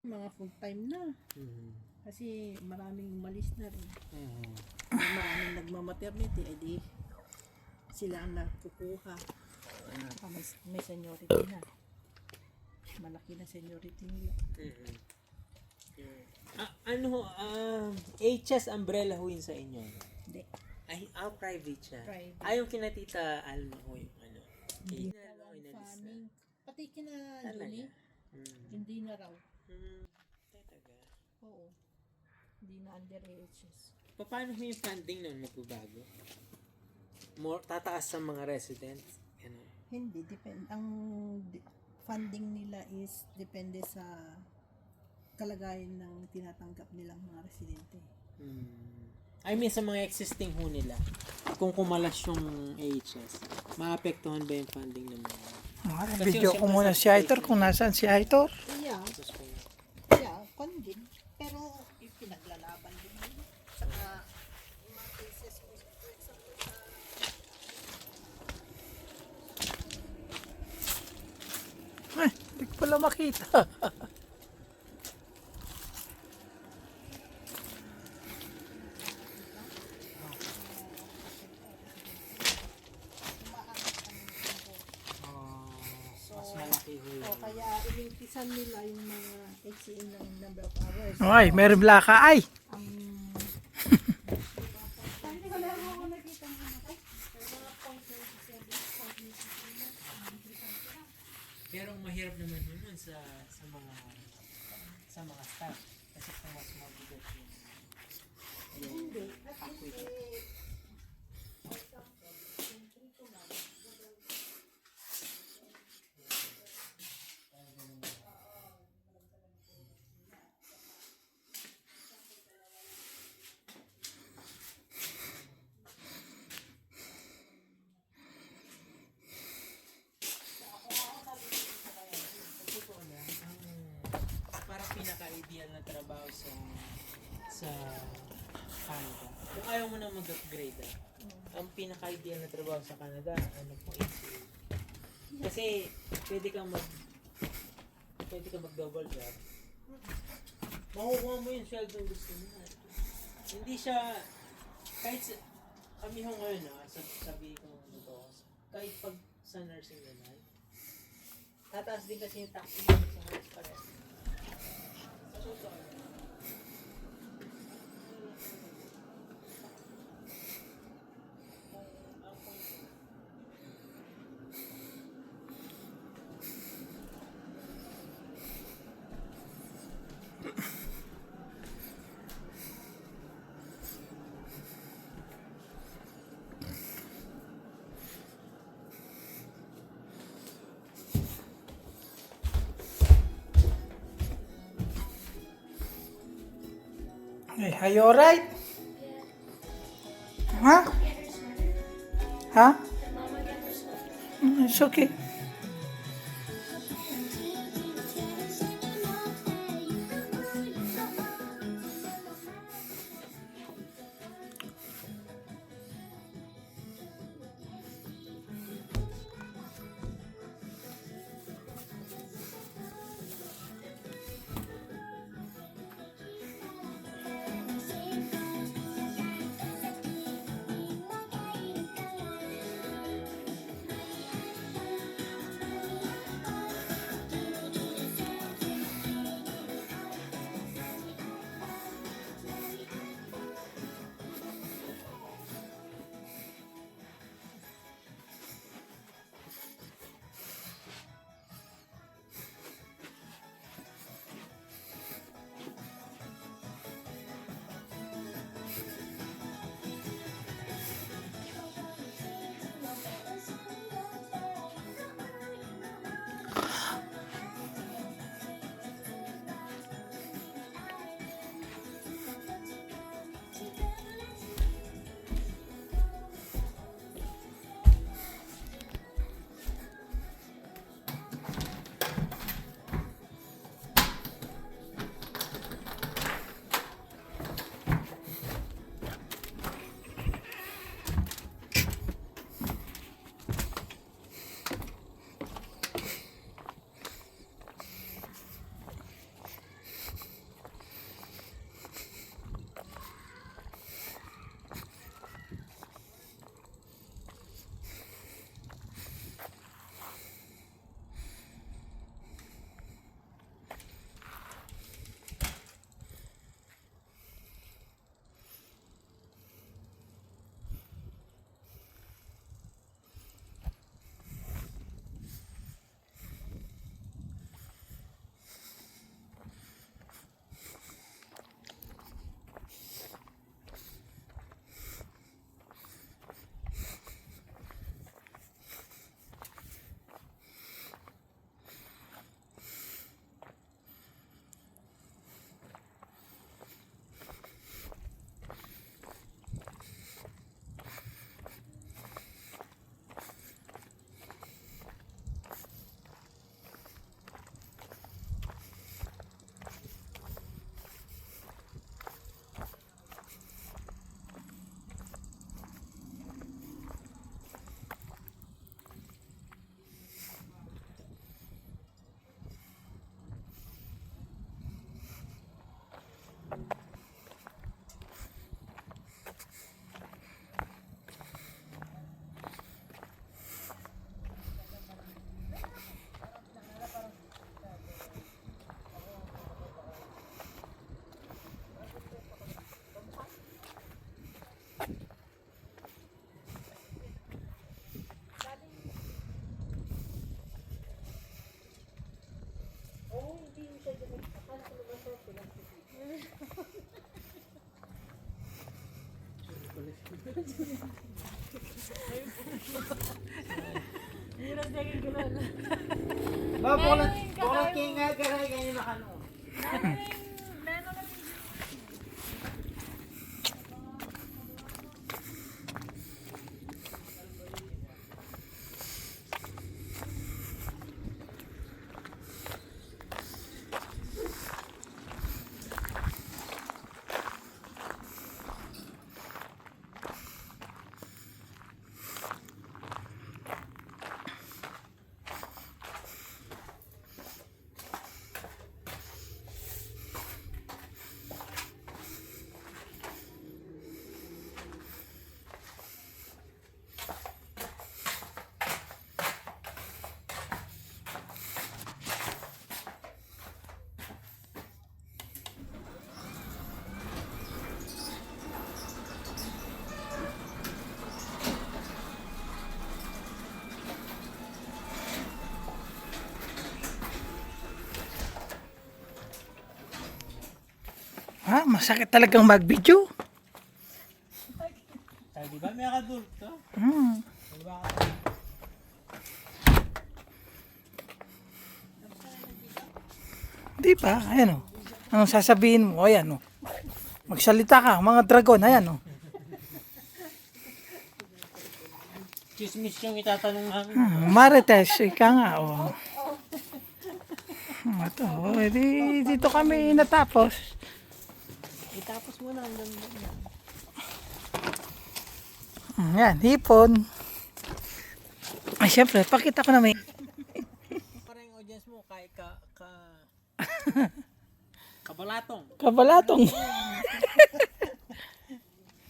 Mga full time na. Mhm. Kasi maraming umalis na rin. Mhm. Maraming nagmamaternity, edi sila ang nagkukuha. Saka may seniority na. Malaki na seniority nila. Mhm. HS umbrella ho yun sa inyo? Hindi. Ay, private siya. Private. Yung kina Tita Alma ho yung ano. Hindi na, na raw inalis na. farming. Pati kina Talaga? Julie, Mm. hindi na raw. Talaga. Oo. Hindi na under AHS. Paano ho yung funding nun magbabago? Tataas sa mga residents? Ganun. Hindi. Ang funding nila is depende sa kalagayan ng tinatanggap nilang mga residente. I mean, sa mga existing ho nila, kung kumalas yung AHS, maapektuhan ba yung funding ng mga... Video ko muna si Aitor kung nasaan si Aitor. Yeah. Kung din. Pero pinaglalaban din nila. Saka yung mga cases, for example, Hindi ko pala makita. Mas malaki ho yun. kaya ilimpisan nila yung mga HCA ng number of hours. Ay, meron blaka. Ay! Hindi ko lang ako nakita ng mga Pero ang mahirap naman yun sa mga staff. Kasi kung mas mabigat yung pakwit. Parang pinaka-ideal na trabaho sa Canada. Kung ayaw mo na mag-upgrade, ang pinaka-ideal na trabaho sa Canada, ano po, HCA. Kasi pwede ka mag-double job. Makukuha mo yung sweldo gusto mo. Hindi siya, kami ho ngayon, sabi ko ito, kahit pag sa nursing naman, tataas din kasi yung tax mo sa nurse pares. Sa totoo. Hey, are you alright? Huh? Huh? It's okay. Ba, bulat kinga karay kayo na ano. Ha? Masakit talagang mag-video. Tayo di ba may kadulot to? Hmm. Di ba? Di ba? Ayan o. Anong sasabihin mo? Ayan o. Magsalita ka, mga dragon. Ayan o. Chismis yung itatanong namin. Marites, ika nga o. Ito, dito kami natapos. Itapos mo na hanggang Yan, hipon. Ay, syempre, pakita ko na may... parang yung audience mo kay kabalatong. Kabalatong.